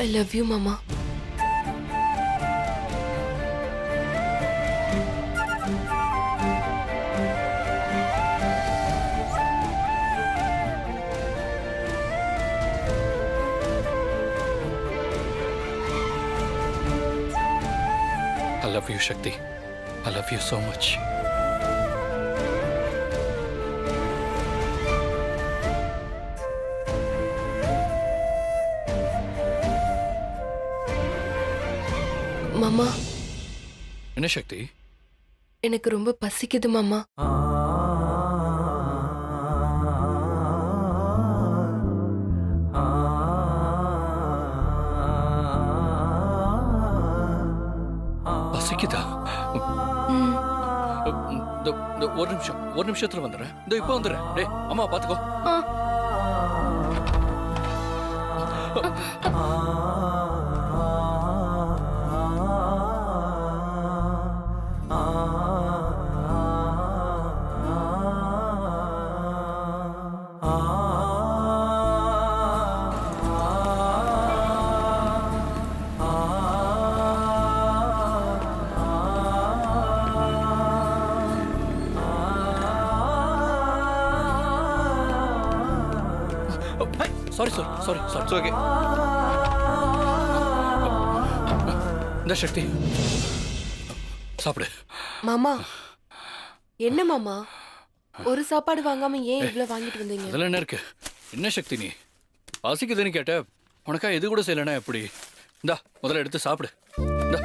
I love you மாமா. I love you, Shakti. I love you so much. மாமா, என்ன சக்தி? எனக்கு ரொம்ப பசிக்குது மாமா. பசிக்குதா? ம். ஒரு நிமிஷத்துல வந்துடுறேன். இதோ இப்போ வந்துடுறேன். டேய் அம்மா பாத்துக்கோ. ஆ. Sorry okay. இந்த சக்தி சாப்பிடு. மாமா, என்ன மாமா, ஒரு சாப்பாடு வாங்காம ஏன் இவ்ளோ வாங்கிட்டு வந்தீங்க? அதெல்லாம் என்ன இருக்கு? என்ன சக்தி நீ பசிக்குதுன்னு கேட்ட, உனக்கா எது கூட செய்யலனா எப்படி? இந்தா முதல்ல எடுத்து சாப்பிடு. இந்தா.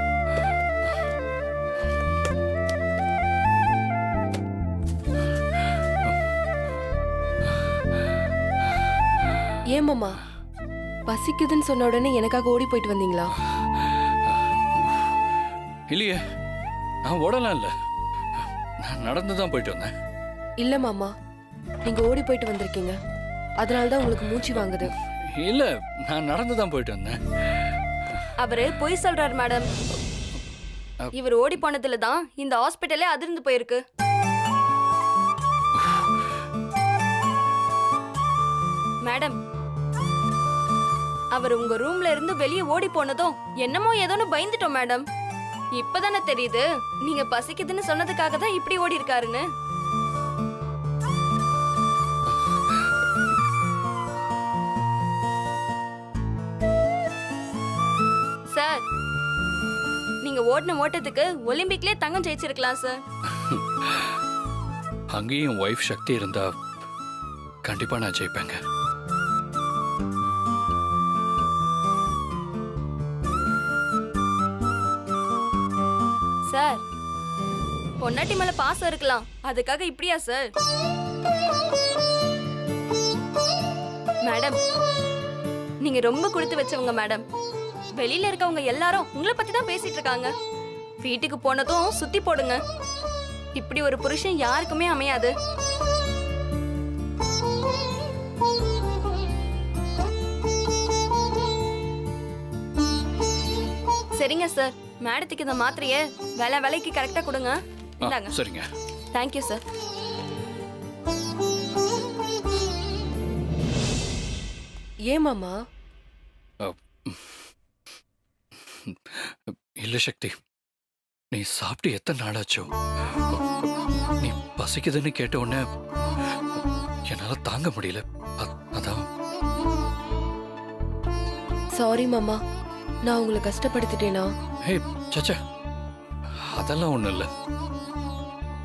ஏன் மாமா, பசிக்குதுன்னு சொன்ன உடனே எனக்காக ஓடி போயிட்டு வந்தீங்களா? இல்லையே, நான் ஓடலாம் இல்ல, நான் நடந்துதான் போயிட்டு வந்தேன். இல்ல மாமா, நீங்க ஓடி போயிட்டு வந்திருக்கீங்க, அதனாலதான் உங்களுக்கு மூச்சு வாங்குது. இல்ல, நான் நடந்துதான் போயிட்டு வந்தேன். அவரு பொய் சொல்றாரு மேடம். இவர் ஓடி போனதுல தான் இந்த ஹாஸ்பிட்டலே அதிர்ந்து போயிருக்கு. மேடம், அவர் உங்க ரூம்ல இருந்து வெளியே ஓடி போனதும் என்னமோ ஏதோன்னு பயந்துட்டோம் மேடம். இப்பதானே தெரியுது நீங்க பசிக்குதுன்னு சொன்னதுக்காக தான் இப்படி ஓடி இருக்காருன்னு. சார், நீங்க ஓடின ஓட்டத்துக்கு ஒலிம்பிக்லயே தங்கம் ஜெயிச்சிருக்கலாம் சார். அங்கேயும் ஒய்ஃப் சக்தி இருந்தா கண்டிப்பா நான் ஜெயிப்பேங்க. சார், பொன்னாட்டி மேல பாசம் இருக்கலாம், அதுக்காக இப்படியா சார்? மேடம், நீங்க ரொம்ப கொடுத்து வச்சவங்க மேடம். வெளியில இருக்கவங்க எல்லாரும் உங்களை பத்தி தான் பேசிட்டு இருக்காங்க. வீட்டுக்கு போனதும் சுத்தி போடுங்க. இப்படி ஒரு புருஷன் யாருக்குமே அமையாது. சரிங்க சார், மேடத்துக்கு இந்த மாத்திரைய வேலைக்கு கரெக்டா கொடுங்க. இந்தாங்க. சரிங்க. Thank you sir. ஏன் மாமா? இல்ல சக்தி, நீ சாப்பிட்டு எத்தனை நாளாச்சோ? நீ பசிக்குதுன்னு கேட்ட உடனே என்னால தாங்க முடியல. அதான். சாரி மாமா, நான் உங்களை கஷ்டப்படுத்திட்டேனா? ஹே சச்சா, அதெல்லாம் ஒண்ணும் இல்ல.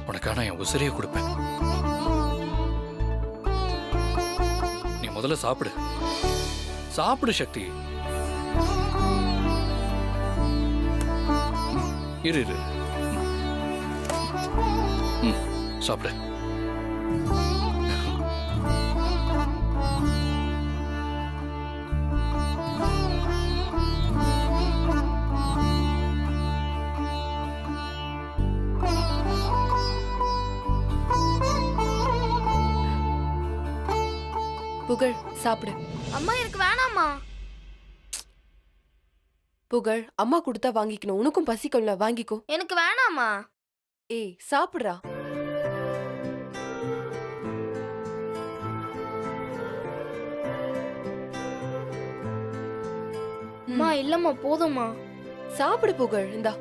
உனக்கான என் உசிரையே கொடுப்பேன். நீ முதல்ல சாப்பிடு. சாப்பிடு சக்தி. இரு இரு. சாப்பிடு. புகழ், சாப்பிடு. அம்மா எனக்கு வேணாம்மா. புகழ், அம்மா கொடுத்தா வாங்கிக்கணும். உனக்கும் பசிக்கும்ல, வாங்கிக்கோ. எனக்கு வேணாம்மா. ஏய், சாப்பிடுறா. அம்மா இல்லம்மா போதும்மா. சாப்பிடு புகழ். இந்தா.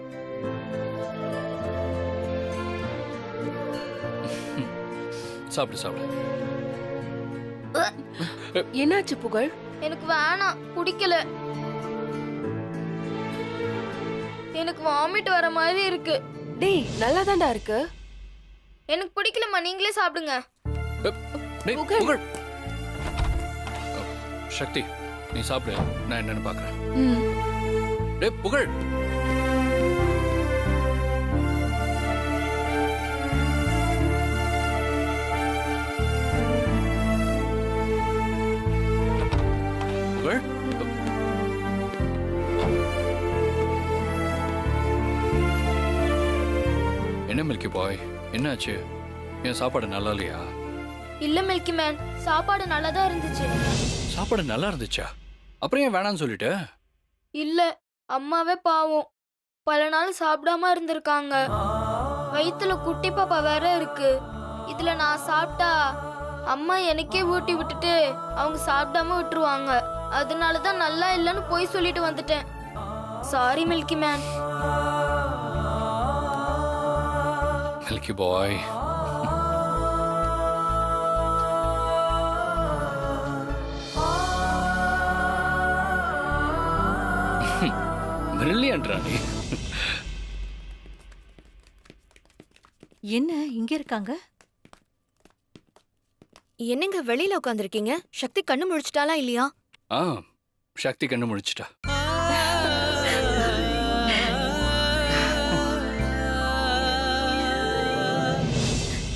சாப்பிடு சாப்பிடு. என்னாச்சு புகழ்? எனக்கு வேணாம், பிடிக்கல. எனக்கு வாமிட் வர மாதிரி இருக்கு. டேய் நல்லாதான்டா இருக்கு. எனக்கு பிடிக்கலம்மா, நீங்களே சாப்பிடுங்க. டேய், புகழ். புகழ். சக்தி நீ சாப்பிடு, நான் என்னன்னு பாக்குறேன். ம். டேய் புகழ். புகழ். என்ன மில்கி பாய், என்னாச்சு? என் சாப்பாடு நல்லா இல்லையா? இல்ல மில்கி மேன், சாப்பாடு நல்லா தான் இருந்துச்சு. சாப்பாடு நல்லா இருந்துச்சா? அப்புறம் ஏன் வேணாம்னு சொல்லிட்ட? இல்ல, அம்மாவே பாவம் பல நாள் சாப்பிடாம இருந்திருக்காங்க. வயித்துல குட்டி பாப்பா வேற இருக்கு. இதுல நான் சாப்பிட்டா அம்மா எனக்கே ஊட்டி விட்டுட்டு அவங்க சாப்பிடாம விட்டுருவாங்க. அதனாலதான் நல்லா இல்லைன்னு போய் சொல்லிட்டு வந்துட்டேன். Sorry milky man. மில்கி பாய், பிரில்லியன்ட்ரா நீ. என்ன இங்க இருக்காங்க? என்னங்க வெளியில உட்காந்துருக்கீங்க? சக்தி கண்ணு முழிச்சிட்டாலா இல்லையா? ஆ, சக்தி கண்ணு முழிச்சிட்டா.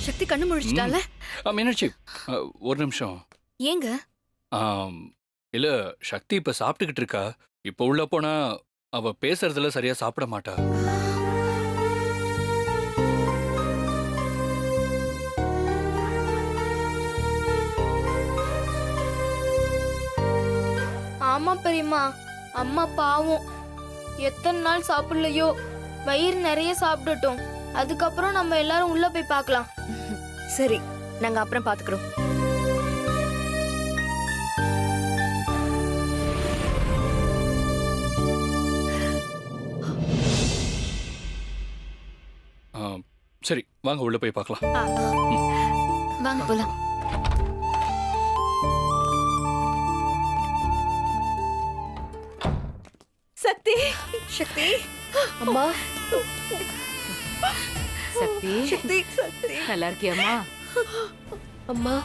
சக்தி கண்ணு முழிச்சிட்டால? மீனாட்சி, ஒரு நிமிஷம். ஏங்க? இல்ல, சக்தி இப்ப சாப்பிட்டுக்கிட்டு இருக்கா. இப்ப உள்ள போனா அவ பேசுறதுல சரியா சாப்பிட மாட்டா. ஆமா பெரியம்மா, அம்மா பாவம் எத்தனை நாள் சாப்பிடலையோ. வயிறு நிறைய சாப்பிடட்டும், அதுக்கப்புறம் நம்ம எல்லாரும் உள்ள போய் பார்க்கலாம். சரி, நாங்க அப்புறம் பாத்துக்கிறோம். சரி, வாங்க உள்ள போய் பார்க்கலாம். வாங்க போலாம். சக்தி. சக்தி, அம்மா. சக்தி, சக்தி. சக்தி. நல்லா இருக்கியாம்மா? அம்மா.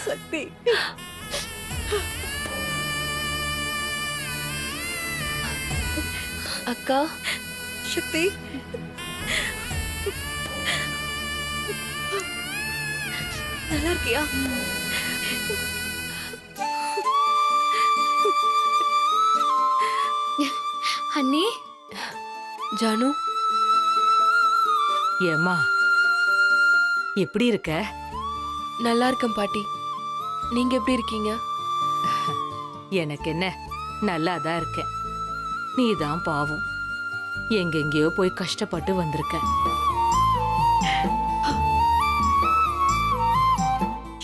சக்தி. அக்கா. சக்தி. நல்லா இருக்கியா? அண்ணி. ஜானு. ஏம்மா எப்படி இருக்க? நல்லா இருக்கேன் பாட்டி. நீங்க எப்படி இருக்கீங்க? எனக்கு என்ன, நல்லாதான் இருக்கேன். நீதான் பாவம், எங்கெங்கேயோ போய் கஷ்டப்பட்டு வந்திருக்க.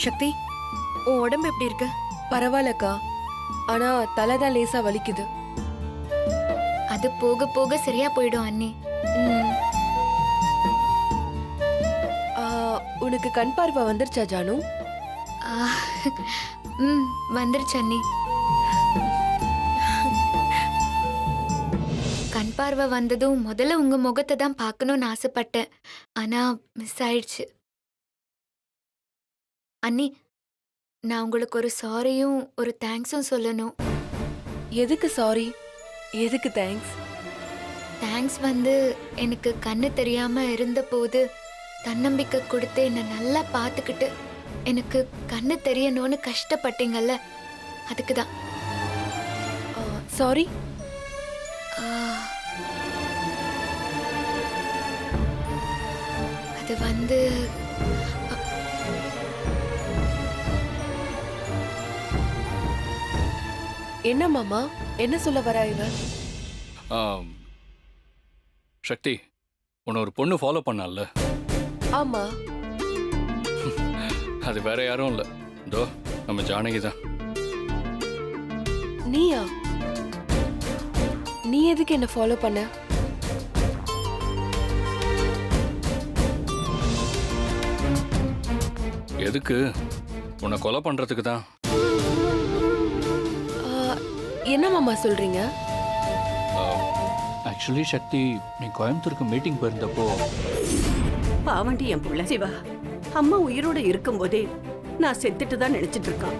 சக்தி, உன் உடம்பு எப்படி இருக்கு? பரவாயில்லக்கா, ஆனா தலைதான் லேசா வலிக்குது. அது போக போக சரியா போயிடும் அண்ணி. ம். உனக்கு கண் பார்வை வந்துருச்சா ஜானு? வந்துருச்சு அண்ணி. கண் பார்வை வந்ததும் முதல்ல உங்க முகத்தை தான் பார்க்கணும்னு ஆசைப்பட்டேன். ஆனா மிஸ் ஆயிடுச்சு. அண்ணி, நான் உங்களுக்கு ஒரு சாரியும் ஒரு தேங்க்ஸும் சொல்லணும். எதுக்கு சாரி? எதுக்கு தேங்க்ஸ்? தேங்க்ஸ் வந்து எனக்கு கண்ணு தெரியாம இருந்த போது தன்னம்பிக்கை கொடுத்து என்னை நல்லா பார்த்துக்கிட்டு எனக்கு கண்ணு தெரியணும்னு கஷ்டப்பட்டீங்கல்ல, அதுக்கு தான். சாரி. அது வந்து என்ன மாமா, என்ன சொல்ல வரா இவ? சக்தி, உன்னை ஒரு பொண்ணு ஃபாலோ பண்ணால? ஆமா. அது வேற யாரும் இல்ல, இதோ நம்ம ஜானகி தான். நீயா? நீ எதுக்கு என்ன ஃபாலோ பண்ண? எதுக்கு? உன்னை கொலை பண்றதுக்கு தான். ஆ, என்ன மாமா சொல்றீங்க? ஆக்சுவலி சக்தி, நீ கோயம்புத்தூருக்கு மீட்டிங் போயிருந்தப்போ பாவண்டி என் புள்ள சிவா, அம்மா உயிரோட இருக்கும்போதே நான் செத்துட்டு தான் நினைச்சிட்டு இருக்கான்.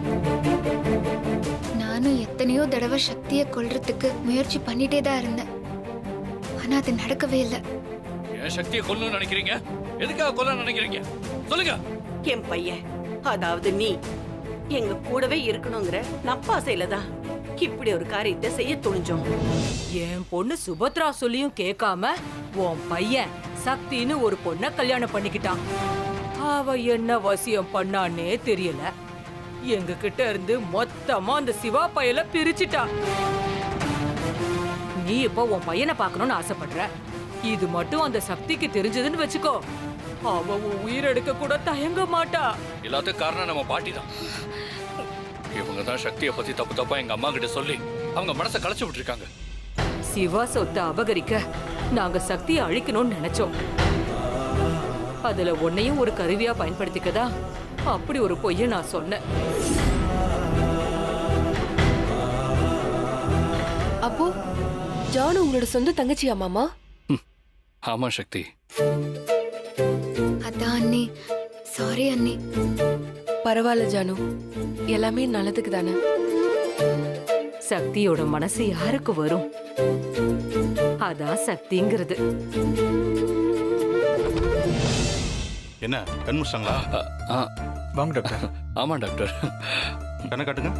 நானும் எத்தனையோ தடவை சக்தியை கொல்றதுக்கு முயற்சி பண்ணிட்டே தான் இருந்தேன். ஆனா அது நடக்கவே இல்லை. ஏன் சக்தியை கொல்லணும்னு நினைக்கிறீங்க? எதுக்காக கொல்ல நினைக்கிறீங்க? சொல்லுங்க. என் பையன், அதாவது நீ எங்க கூடவே இருக்கணுங்கிற நப்பாசையில தான் இப்படி ஒரு காரியத்தை செய்ய துணிஞ்சோம். என் பொண்ணு சுபத்ரா சொல்லியும் கேட்காம உன் பையன் சக்தின்னு ஒரு பொண்ண கல்யாணம் பண்ணிக்கிட்டான். அவ என்ன வசியம் பண்ணான்னே தெரியல. எங்க கிட்ட இருந்து மொத்தமா அந்த சிவா பையல பிரிச்சுட்டா. நீ இப்போ உன் பையனை பார்க்கணும்னு ஆசைப்படுற. இது மட்டும் அந்த சக்திக்கு தெரிஞ்சதுன்னு வச்சுக்கோ, அவ உன் உயிரெடுக்க கூட தயங்க மாட்டா. எல்லாத்துக்கும் காரணம் நம்ம பாட்டி தான். இவங்க தான் சக்தியை பத்தி தப்பு தப்பா எங்க அம்மா கிட்ட சொல்லி அவங்க மனசை கலைச்சு விட்டுருக்காங்க. சிவா சொத்தை அபகரிக்க நாங்க சக்தியை அழிக்கணும்னு நினைச்சோம். அதுல உன்னையும் ஒரு கருவியா பயன்படுத்திக்கதா அப்படி ஒரு பொய்ய நான் சொன்னேன். அப்போ ஜானு உங்களோட சொந்த தங்கச்சியா மாமா? ஆமா சக்தி. அதான் அண்ணி, சாரி அண்ணி. பரவாயில்ல ஜானு, எல்லாமே நல்லதுக்கு தானே. சக்தியோட மனசு யாருக்கு வரும்? அதான் சக்திங்கிறது. என்ன கண் முடிச்சாங்களா? வாங்க டாக்டர். ஆமா டாக்டர். கண்ணை காட்டுங்க.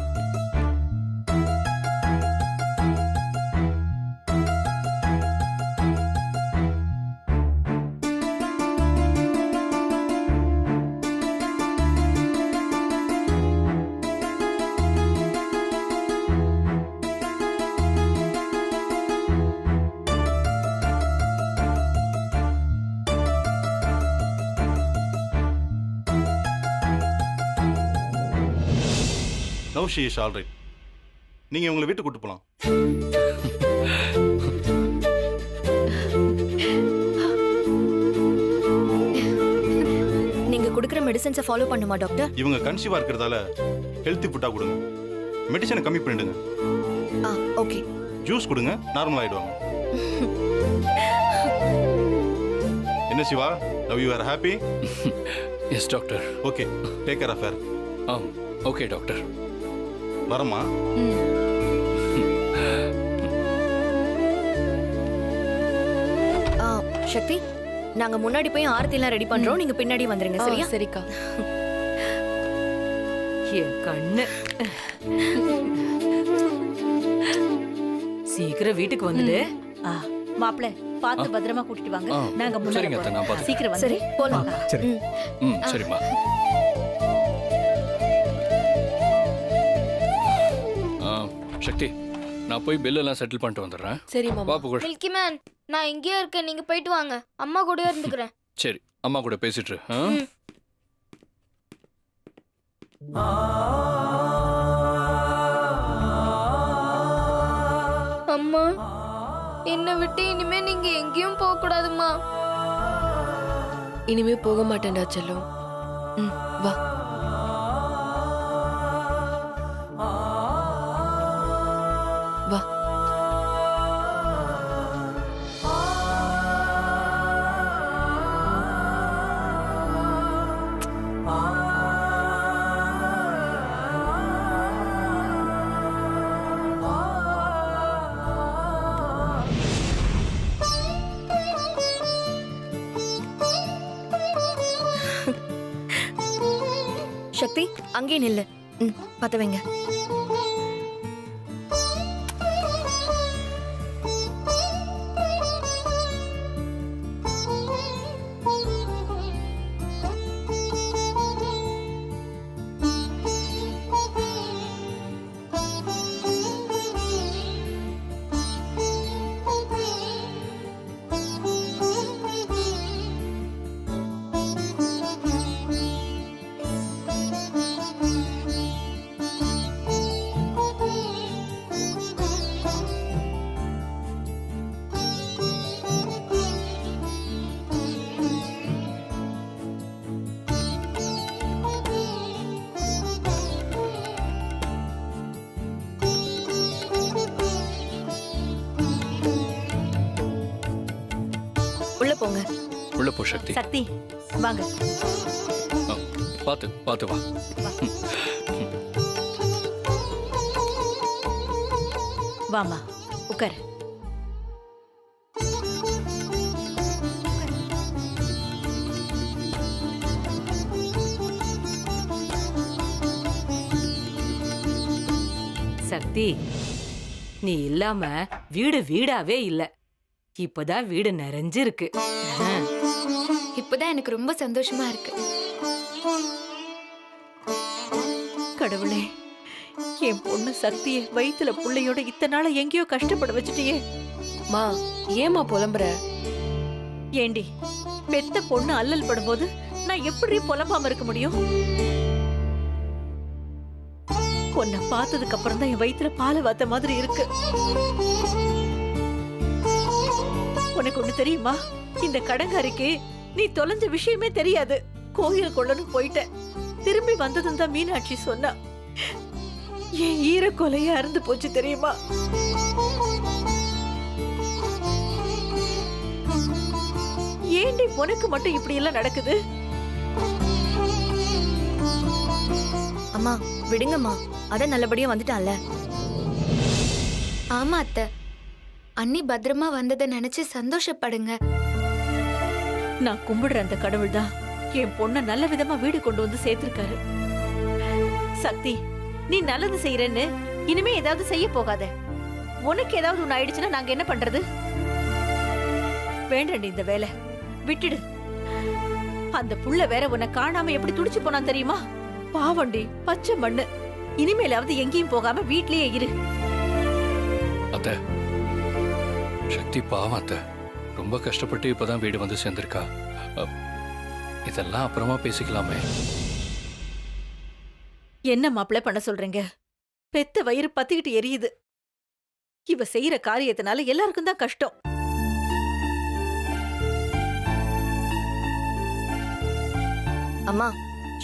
Now she is all right. நீங்க உங்களை வீட்டுக்கு கூட்டு போலாம். நீங்க கொடுக்குற மெடிசன்ஸை ஃபாலோ பண்ணுமா டாக்டர்? இவங்க கன்சீவா இருக்கிறதால ஹெல்த்தி ஃபுட்டா கொடுங்க. மெடிசனை கம்மி பண்ணிடுங்க. ஓகே. ஜூஸ் கொடுங்க, நார்மல் ஆயிடுவாங்க. என்ன Siva, now you are happy? Yes doctor. Okay, take care of her. Okay doctor. வரமா? சக்தி, நாங்க முன்னாடி போய் ஆரத்திலாம் ரெடி பண்றோம், நீங்க பின்னாடி வந்துருங்க. சரியா? சரிக்கா. என் கண்ணு. சீக்கிரம் வீட்டுக்கு வந்துடு. மாப்பிள்ள பார்த்து பத்திரமா கூட்டிட்டு வாங்க. நாங்க சரிங்க அத்தை, நான் பார்த்து. சீக்கிரம் வந்து. சரி, போலாம். சரிம்மா. சக்தி, நான் போய் பில் எல்லாம் செட்டில் பண்ணிட்டு வந்துடுறேன். சரி மாமா. வா புகழ். மில்கி மேன், நான் இங்கேயே இருக்கேன், நீங்க போயிட்டு வாங்க. அம்மா கூடயே இருந்துக்கிறேன். சரி, அம்மா கூட பேசிட்டு இரு. அம்மா, என்னை விட்டு இனிமே நீங்க எங்கேயும் போக கூடாதும்மா. இனிமே போக மாட்டேன்டா செல்லம். வா. வா. சக்தி, அங்கே நில்லு. பத்த வைங்க. போங்க. உள்ள போ சக்தி. சக்தி வாங்க. ஆ, பாத்து பாத்து வா. வாமா உட்கார். சக்தி, நீ இல்லாம வீடு வீடாவே இல்ல. இப்பதான் வீடு நிறைஞ்சிருக்கு. இப்பதான் எனக்கு ரொம்ப சந்தோஷமா இருக்கு. கடவுளே, என் பொண்ணு சக்திய வயித்துல புள்ளையோட இத்தனை நாள எங்கேயோ கஷ்டப்பட வச்சுட்டியே. மா ஏமா புலம்புற? ஏண்டி, பெத்த பொண்ணு அல்லல் படும்போது நான் எப்படி புலம்பாம இருக்க முடியும்? உன்னை பார்த்ததுக்கு அப்புறம் தான் என் வயித்துல பாலை வாத்த மாதிரி இருக்கு. உனக்கு ஒண்ணு தெரியுமா? இந்த கடங்காரிக்கு நீ தொலைஞ்ச விஷயமே தெரியாது. கோயில் கொள்ளன்னு போயிட்ட. திரும்பி வந்ததும் தான் மீனாட்சி சொன்னா, என் ஈர கொலையா இருந்து போச்சு தெரியுமா? ஏண்டி உனக்கு மட்டும் இப்படி எல்லாம் நடக்குது? அம்மா விடுங்கம்மா, அத நல்லபடியா வந்துட்டான்ல. ஆமா அத்தை, அண்ணி பத்திரமா வந்ததை நினைச்சு சந்தோஷப்படுங்க. நான் கும்பிடுற அந்த கடவுள் தான் என் பொண்ண நல்ல விதமா வீடு கொண்டு வந்து சேர்த்திருக்காரு. சக்தி, நீ நல்லது செய்யறன்னு இனிமே ஏதாவது செய்ய போகாத. உனக்கு ஏதாவது ஒண்ணு ஆயிடுச்சுன்னா நாங்க என்ன பண்றது? வேண்டாண்டி இந்த வேலை விட்டுடு. அந்த புள்ள வேற உன்னை காணாம எப்படி துடிச்சு போனான் தெரியுமா? பாவண்டி, பச்சை மண்ணு. இனிமேலாவது எங்கேயும் போகாம வீட்லயே இரு. அத்தை, சக்தி பாவம் அத்தை. ரொம்ப கஷ்டப்பட்டு இப்பதான் வீடு வந்து சேர்ந்திருக்கா. இதெல்லாம் அப்புறமா பேசிக்கலாமே. என்ன மாப்பிள்ளை பண்ண சொல்றீங்க? பெத்த வயிறு பத்திக்கிட்டு எரியுது. இவ செய்யற காரியத்தினால எல்லாருக்கும் தான் கஷ்டம். அம்மா,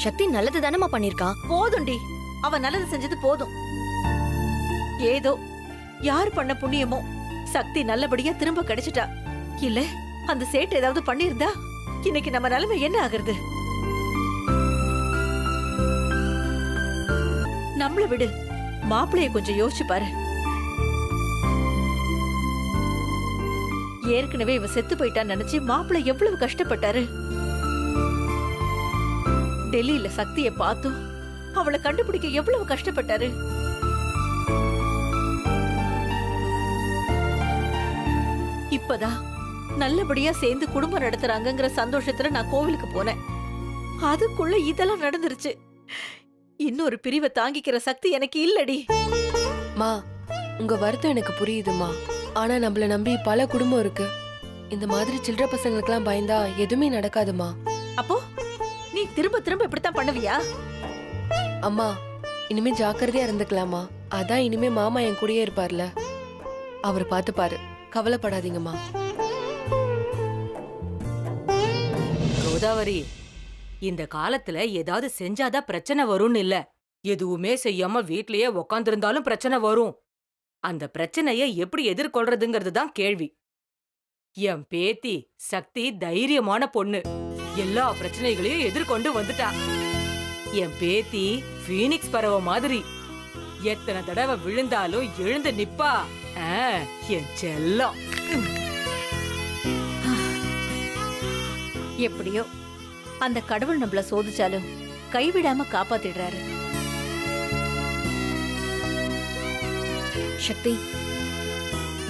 சக்தி நல்லது தானம்மா பண்ணிருக்கான். போதும்டி, அவ நல்லது செஞ்சது போதும். ஏதோ யார் பண்ண புண்ணியமோ சக்தி நல்லபடியா திரும்ப கிடைச்சிட்டா. இல்ல அந்த சேட்டு ஏதாவது பண்ணிருந்தா இன்னைக்கு நம்ம நிலைமை என்ன ஆகுறது? நம்மள விடு, மாப்பிளைய கொஞ்சம் யோசிச்சு பாரு. ஏற்கனவே இவ செத்து போயிட்டான்னு நினைச்சு மாப்பிள்ளை எவ்வளவு கஷ்டப்பட்டாரு. டெல்லியில சக்தியை பார்த்தோம், அவளை கண்டுபிடிக்க எவ்வளவு கஷ்டப்பட்டாரு. இப்பதான் நல்லபடியா சேர்ந்து குடும்பம் நடத்துறாங்கங்கிற சந்தோஷத்துல நான் கோவிலுக்கு போனேன். அதுக்குள்ள இதெல்லாம் நடந்துருச்சு. இன்னொரு பிரிவை தாங்கிக்கிற சக்தி எனக்கு இல்லடி. மா உங்க வருத்தம் எனக்கு புரியுதுமா. ஆனா நம்மள நம்பி பல குடும்பம் இருக்கு. இந்த மாதிரி சில்லற பசங்களுக்கெல்லாம் பயந்தா எதுவுமே நடக்காதுமா. அப்போ நீ திரும்ப திரும்ப இப்படித்தான் பண்ணுவியா? அம்மா இனிமே ஜாக்கிரதையா இருந்துக்கலாமா. அதான் இனிமே மாமா என் கூடயே இருப்பார்ல, அவர் பார்த்துப்பாரு. கவலைப்படாதீங்கம்மா. கோதாவரி, இந்த காலத்துல ஏதாவது செஞ்சாதான் பிரச்சனை வரும்னு இல்ல. எதுவுமே செய்யாம வீட்லயே உக்காந்துருந்தாலும் பிரச்சனை வரும். அந்த பிரச்சனைய எப்படி எதிர்கொள்றதுங்கிறது தான் கேள்வி. என் பேத்தி சக்தி தைரியமான பொண்ணு. எல்லா பிரச்சனைகளையும் எதிர்கொண்டு வந்துட்டா. என் பேத்தி பீனிக்ஸ் பறவை மாதிரி. எத்தனை தடவை விழுந்தாலும் எழுந்து நிப்பா. என் செல்லம். எப்படியோ அந்த கடவுள் நம்மள சோதிச்சாலும் கைவிடாம காப்பாத்திடுறாரு. சக்தி,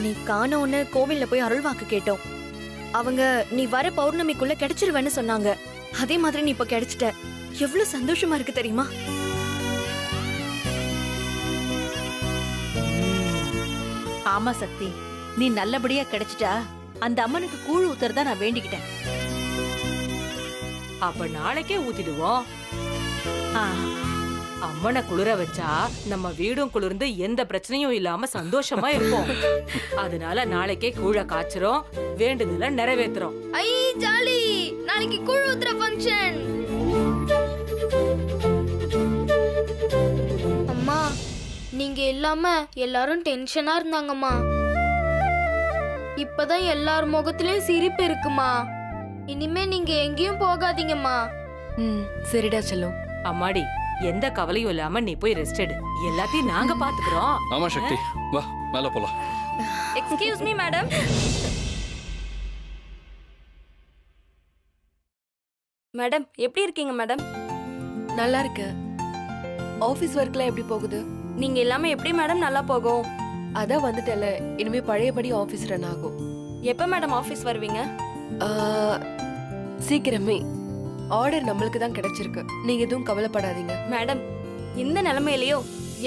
நீ காணோன்னு கோவில்ல போய் அருள்வாக்கு கேட்டோம். அவங்க நீ வர பௌர்ணமிக்குள்ள கிடைச்சிருவேன்னு சொன்னாங்க. அதே மாதிரி நீ இப்ப கிடைச்சிட்ட. எவ்வளவு சந்தோஷமா இருக்கு தெரியுமா? ஆமா சக்தி, நீ நல்லபடியா கிடைச்சிட்டா அந்த அம்மனுக்கு கூழ் ஊத்துறதா நான் வேண்டிக்கிட்டேன். அப்ப நாளைக்கே ஊத்திடுவோம். அம்மனை குளிர வச்சா நம்ம வீடும் குளிர்ந்து எந்த பிரச்சனையும் இல்லாம சந்தோஷமா இருப்போம். அதனால நாளைக்கே கூழ காய்ச்சறோம், வேண்டுதல நிறைவேத்துறோம். ஐ ஜாலி, நாளைக்கு கூழ் ஊத்துற ஃபங்க்ஷன். அம்மா, நீங்க இல்லாம எல்லாரும் டென்ஷனா இருந்தாங்கம்மா. இப்பதான் எல்லார் முகத்திலயும் சிரிப்பு இருக்குமா. இனிமே நீங்க எங்கேயும் போகாதீங்கம்மா. ம் சரிடா செல்லம். அம்மாடி எந்த கவலையும் இல்லாம நீ போய் ரெஸ்ட் எடு. எல்லாத்தையும் நாங்க பாத்துக்கிறோம். ஆமா சக்தி, வா மேல போலாம். Excuse me madam. மேடம் எப்படி இருக்கீங்க மேடம்? நல்லா இருக்கு. ஆபீஸ் ஒர்க்லாம் எப்படி போகுது? நீங்க இல்லாம எப்படி மேடம் நல்லா போகும்? அதான் வந்துட்டல, இனிமே பழையபடி ஆபீஸ் ரன் ஆகும். எப்ப மேடம் ஆபீஸ் வருவீங்க? ஆ, சீக்கிரமே. ஆர்டர் நம்மளுக்கு தான் கிடைச்சிருக்கு. நீங்க எதுவும் கவலைப்படாதீங்க. மேடம் இந்த நிலைமையிலயோ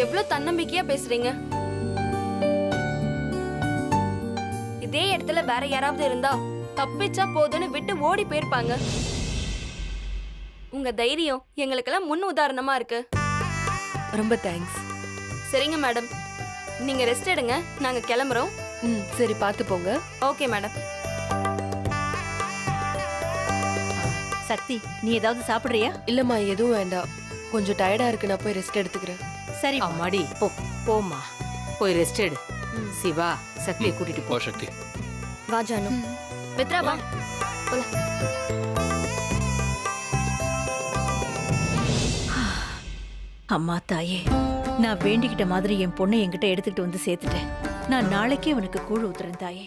எவ்வளவு தன்னம்பிக்கையா பேசுறீங்க. இதே இடத்துல வேற யாராவது இருந்தா தப்பிச்சா போதுன்னு விட்டு ஓடி போயிருப்பாங்க. உங்க தைரியம் எங்களுக்கெல்லாம் முன் உதாரணமா இருக்கு. ரொம்ப தேங்க்ஸ். சரிங்க மேடம், நீங்க ரெஸ்ட் எடுங்க, நாங்க கிளம்புறோம். ம் சரி, பார்த்து போங்க. Okay madam. சக்தி, நீ ஏதாவது சாப்பிடுறியா? இல்லம்மா, எதுவும் வேண்டாம். கொஞ்சம் டயர்டா இருக்கு, நான் போய் ரெஸ்ட் எடுத்துக்கிறேன். சரி அம்மாடி போம்மா, போய் ரெஸ்ட் எடு. சிவா, சக்தியை கூட்டிட்டு போ. வா சக்தி. வா ஜானு. மித்ரா வா. அம்மா தாயே, நான் வேண்டிக்கிட்ட மாதிரி என் பொண்ணை என்கிட்ட எடுத்துக்கிட்டு வந்து சேர்த்துட்டேன். நான் நாளைக்கே உனக்கு கூழ் ஊத்துறேன் தாயே.